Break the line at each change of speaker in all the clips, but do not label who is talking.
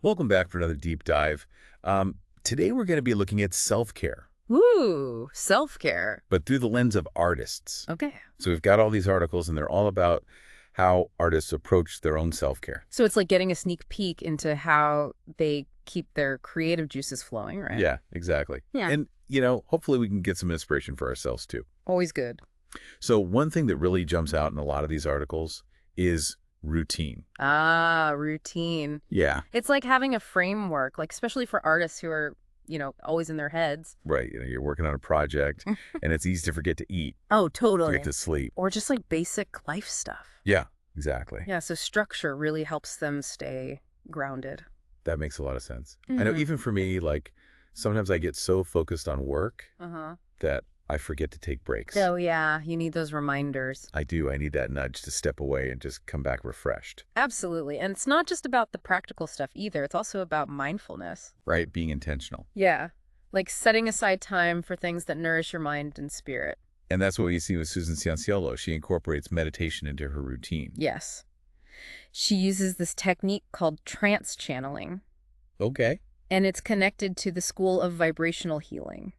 Welcome back for another deep dive. Today we're going to be looking at self-care,
Ooh, self-care.
but through the lens of artists.
Okay.
So we've got all these articles, and they're all about how artists approach their own self-care.
So it's like getting a sneak peek into how they keep their creative juices flowing, right?
Yeah, exactly.
Yeah.
And, hopefully we can get some inspiration for ourselves too.
Always good.
So one thing that really jumps out in a lot of these articles is routine.
Ah, routine.
Yeah,
It's like having a framework, like especially for artists who are, always in their heads.
right. You're working on a project, and it's easy to forget to eat,
Oh,
forget to sleep.
Or just like basic life stuff.
Yeah, exactly.
Yeah, so structure really helps them stay grounded.
That makes a lot of sense. I know even for me, like sometimes I get so focused on work
Uh-huh.
that I forget to take breaks.
Oh, yeah, you need those reminders.
I do. I need that nudge to step away and just come back refreshed,
Absolutely. And it's not just about the practical stuff either. It's also about mindfulness.
right? Being intentional.
Yeah. Like setting aside time for things that nourish your mind and spirit.
And that's what you see with Susan Cianciolo. She incorporates meditation into her routine.
Yes. She uses this technique called trance channeling,
Okay.
and it's connected to the school of vibrational healing.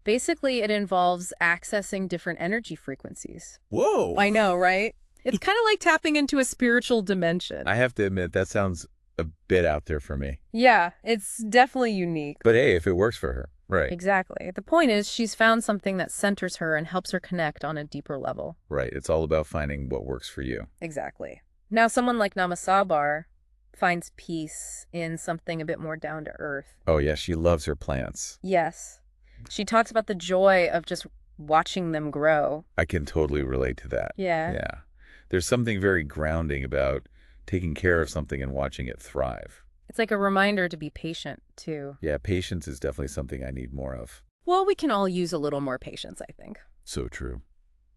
Basically, it involves accessing different energy frequencies.
Whoa.
I know, right? It's kind of like tapping into a spiritual dimension.
I have to admit, that sounds a bit out there for me.
Yeah, it's definitely unique.
But hey, if it works for her, right.
Exactly. The point is, she's found something that centers her and helps her connect on a deeper level.
Right. It's all about finding what works for you.
Exactly. Now, someone like Namasa finds peace in something a bit more down to earth.
Oh, yeah. She loves her plants.
Yes. She talks about the joy of just watching them grow.
I can totally relate to that.
Yeah.
Yeah. There's something very grounding about taking care of something and watching it thrive.
It's like a reminder to be patient, too.
Yeah, patience is definitely something I need more of.
Well, we can all use a little more patience, I think.
So true.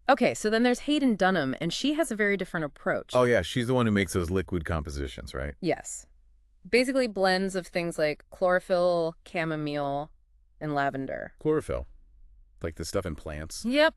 Okay, so then there's Hayden Dunham, and she has a very different approach.
Oh, yeah, she's the one who makes those liquid compositions, right?
Yes. Basically blends of things like chlorophyll, chamomile, and lavender.
Chlorophyll. Like the stuff in plants.
Yep.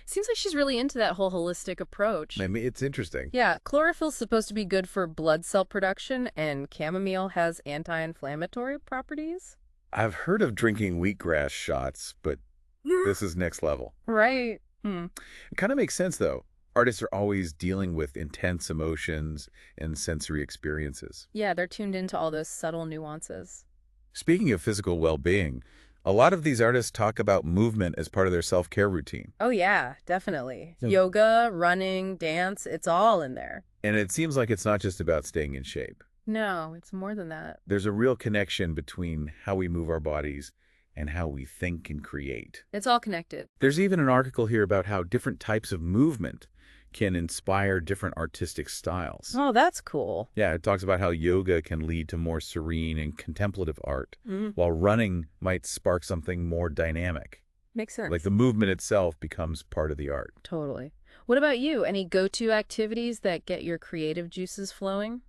Seems like she's really into that whole holistic approach.
I mean, it's interesting.
Yeah, chlorophyll's supposed to be good for blood cell production, and chamomile has anti-inflammatory properties.
I've heard of drinking wheatgrass shots, but this is next level.
Right.
It kind of makes sense, though. Artists are always dealing with intense emotions and sensory experiences.
Yeah, they're tuned into all those subtle nuances.
Speaking of physical well-being, a lot of these artists talk about movement as part of their self-care routine.
Oh, yeah, definitely.
So-
Yoga, running, dance, it's all in there.
And it seems like it's not just about staying in shape.
No, it's more than that.
There's a real connection between how we move our bodies and how we think and create.
It's all connected.
There's even an article here about how different types of movement can inspire different artistic styles.
Oh, that's cool.
Yeah, it talks about how yoga can lead to more serene and contemplative art,
Mm,
while running might spark something more dynamic.
makes sense.
Like the movement itself becomes part of the art.
Totally. What about you? Any go-to activities that get your creative juices flowing?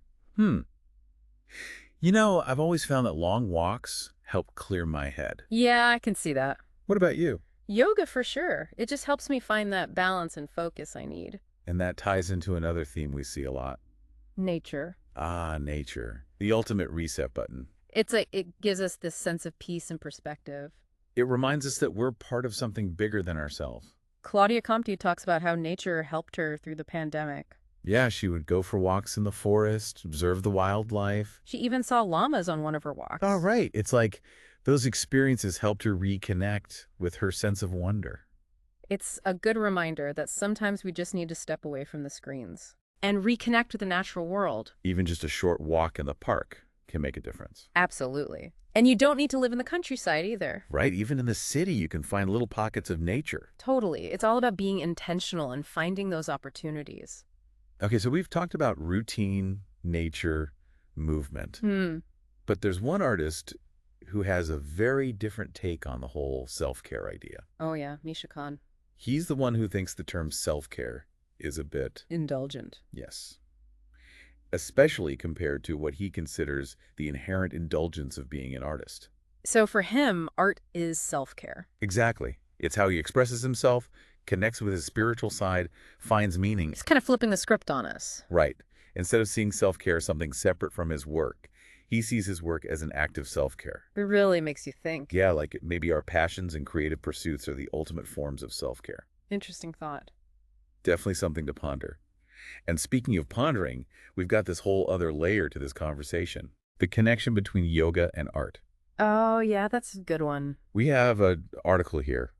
I've always found that long walks help clear my head.
Yeah, I can see that.
What about you?
Yoga for sure. It just helps me find that balance and focus I need.
And that ties into another theme we see a lot.
Nature.
Ah, nature. The ultimate reset button.
It gives us this sense of peace and perspective.
It reminds us that we're part of something bigger than ourselves.
Claudia Comte talks about how nature helped her through the pandemic.
Yeah, she would go for walks in the forest, observe the wildlife.
She even saw llamas on one of her walks.
Oh, right. It's like those experiences helped her reconnect with her sense of wonder.
It's a good reminder that sometimes we just need to step away from the screens and reconnect with the natural world.
Even just a short walk in the park can make a difference.
Absolutely. And you don't need to live in the countryside either.
Right? Even in the city, you can find little pockets of nature.
Totally. It's all about being intentional and finding those opportunities.
Okay, so we've talked about routine, nature, movement. But there's one artist who has a very different take on the whole self-care idea.
Oh, yeah. Mishaan.
He's the one who thinks the term self-care is a bit,
Indulgent.
yes, especially compared to what he considers the inherent indulgence of being an artist.
So for him, art is self-care.
Exactly. It's how he expresses himself, connects with his spiritual side, finds meaning.
He's kind of flipping the script on us.
Right. Instead of seeing self-care as something separate from his work, He sees his work as an act of self-care.
It really makes you think.
Yeah, like maybe our passions and creative pursuits are the ultimate forms of self-care.
Interesting thought.
Definitely something to ponder. And speaking of pondering, we've got this whole other layer to this conversation. The connection between yoga and art.
Oh, yeah, that's a good one.
We have an article here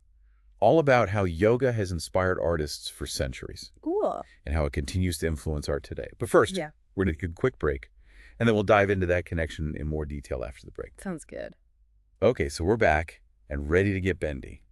all about how yoga has inspired artists for centuries
Cool.
and how it continues to influence art today. But first,
Yeah,
we're going to take a quick break, and then we'll dive into that connection in more detail after the break.
sounds good.
Okay, so we're back and ready to get bendy.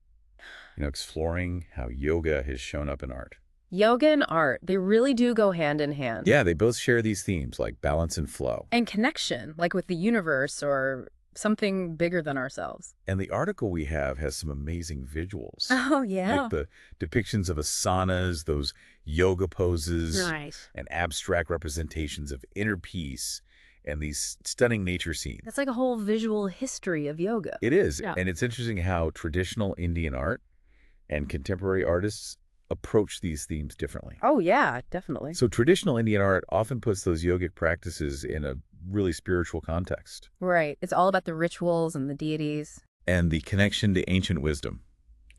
Exploring how yoga has shown up in art.
Yoga and art, they really do go hand in hand.
Yeah, they both share these themes like balance and flow.
And connection, like with the universe or something bigger than ourselves.
And the article we have has some amazing visuals.
Oh, yeah.
Like the depictions of asanas, those yoga poses,
Nice.
and abstract representations of inner peace, and these stunning nature scenes.
That's like a whole visual history of yoga.
It is.
Yeah.
And it's interesting how traditional Indian art and contemporary artists approach these themes differently.
Oh, yeah, definitely.
So traditional Indian art often puts those yogic practices in a really spiritual context.
Right. It's all about the rituals and the deities.
And the connection to ancient wisdom.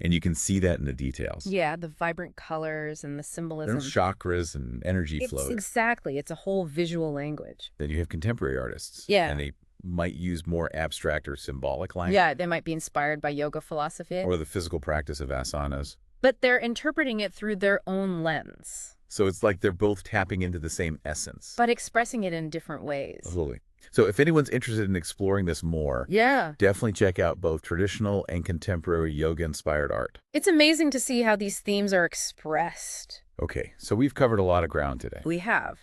And you can see that in the details.
Yeah, the vibrant colors and the symbolism.
There's chakras and energy flow.
Exactly. It's a whole visual language.
Then you have contemporary artists.
Yeah.
And they might use more abstract or symbolic language.
Yeah, they might be inspired by yoga philosophy.
Or the physical practice of asanas.
But they're interpreting it through their own lens.
So it's like they're both tapping into the same essence.
But expressing it in different ways.
Absolutely. So if anyone's interested in exploring this more,
Yeah.
definitely check out both traditional and contemporary yoga-inspired art.
It's amazing to see how these themes are expressed.
Okay, so we've covered a lot of ground today.
We have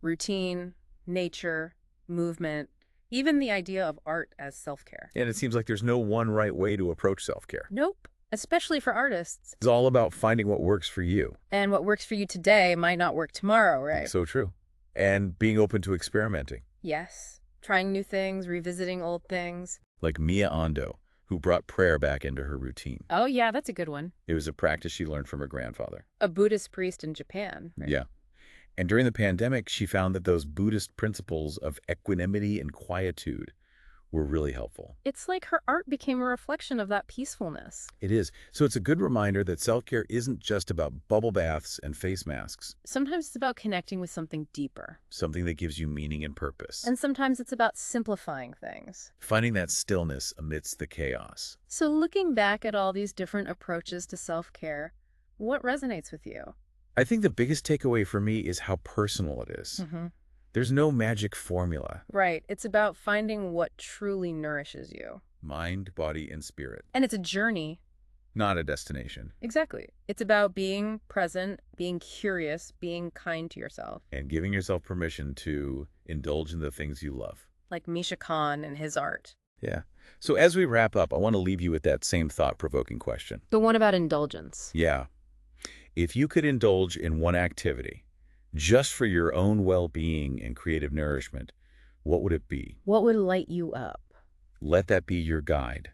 routine, nature, movement, even the idea of art as self-care.
And it seems like there's no one right way to approach self-care.
Nope. Especially for artists.
It's all about finding what works for you.
And what works for you today might not work tomorrow, right?
So true. And being open to experimenting.
Yes. Trying new things, revisiting old things.
Like Mia Ando, who brought prayer back into her routine.
Oh, yeah, that's a good one.
It was a practice she learned from her grandfather.
A Buddhist priest in Japan. Right?
Yeah. And during the pandemic, she found that those Buddhist principles of equanimity and quietude were really helpful.
It's like her art became a reflection of that peacefulness.
It is. So it's a good reminder that self-care isn't just about bubble baths and face masks.
Sometimes it's about connecting with something deeper.
Something that gives you meaning and purpose.
And sometimes it's about simplifying things.
Finding that stillness amidst the chaos.
So looking back at all these different approaches to self-care, what resonates with you?
I think the biggest takeaway for me is how personal it is.
Mm-hmm.
There's no magic formula.
Right. It's about finding what truly nourishes you.
Mind, body, and spirit.
And it's a journey.
Not a destination.
Exactly. It's about being present, being curious, being kind to yourself.
And giving yourself permission to indulge in the things you love.
Like Misha Khan and his art.
Yeah. So as we wrap up, I want to leave you with that same thought-provoking question.
The one about indulgence.
Yeah. If you could indulge in one activity, just for your own well-being and creative nourishment, what would it be?
What would light you up?
Let that be your guide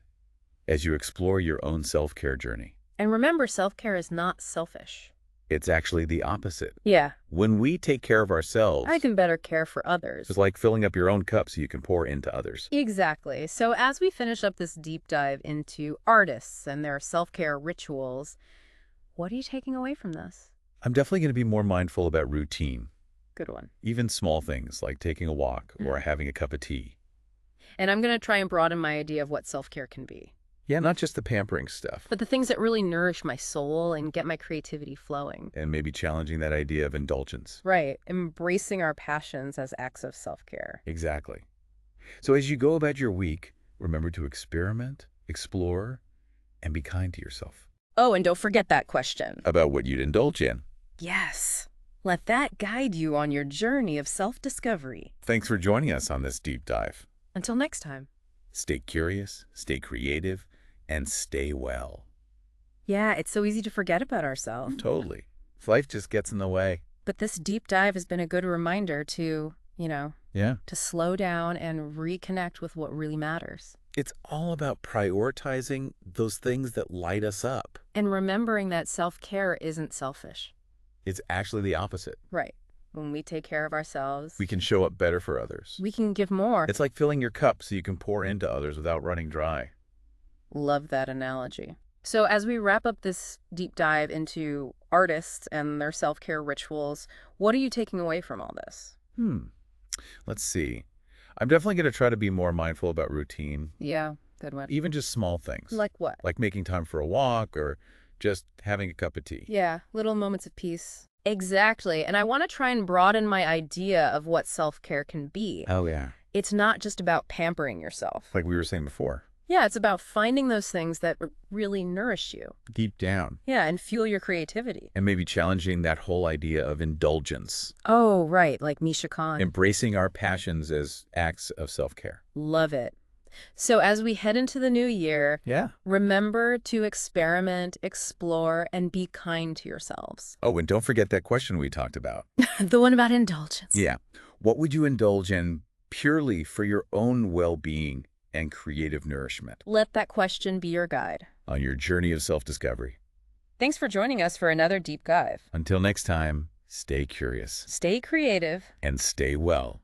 as you explore your own self-care journey.
And remember, self-care is not selfish.
It's actually the opposite.
Yeah.
When we take care of ourselves,
I can better care for others.
it's like filling up your own cup so you can pour into others.
Exactly. So as we finish up this deep dive into artists and their self-care rituals, what are you taking away from this?
I'm definitely going to be more mindful about routine,
Good one.
even small things like taking a walk or having a cup of tea.
And I'm going to try and broaden my idea of what self-care can be.
Yeah, not just the pampering stuff.
But the things that really nourish my soul and get my creativity flowing.
And maybe challenging that idea of indulgence.
Right. Embracing our passions as acts of self-care.
Exactly. So as you go about your week, remember to experiment, explore, and be kind to yourself.
Oh, and don't forget that question.
About what you'd indulge in.
Yes. Let that guide you on your journey of self-discovery.
Thanks for joining us on this deep dive.
Until next time.
Stay curious, stay creative, and stay well.
Yeah, it's so easy to forget about ourselves.
Totally. Life just gets in the way.
But this deep dive has been a good reminder to,
Yeah.
to slow down and reconnect with what really matters.
It's all about prioritizing those things that light us up.
And remembering that self-care isn't selfish.
It's actually the opposite.
Right. When we take care of ourselves,
We can show up better for others.
we can give more.
It's like filling your cup so you can pour into others without running dry.
Love that analogy. So as we wrap up this deep dive into artists and their self-care rituals, what are you taking away from all this?
Let's see. I'm definitely going to try to be more mindful about routine,
Yeah, good one.
even just small things,
Like what?
like making time for a walk or just having a cup of tea.
Yeah, little moments of peace. Exactly. And I want to try and broaden my idea of what self-care can be.
Oh, yeah.
It's not just about pampering yourself.
Like we were saying before.
Yeah, it's about finding those things that really nourish you.
Deep down.
Yeah, and fuel your creativity.
And maybe challenging that whole idea of indulgence.
Oh, right, like Misha Khan.
Embracing our passions as acts of self-care.
Love it. So as we head into the new year,
Yeah.
remember to experiment, explore, and be kind to yourselves.
Oh, and don't forget that question we talked about.
The one about indulgence.
Yeah. What would you indulge in purely for your own well-being and creative nourishment
Let that question be your guide.
on your journey of self-discovery?
Thanks for joining us for another deep dive.
Until next time, stay curious
Stay creative.
and stay well.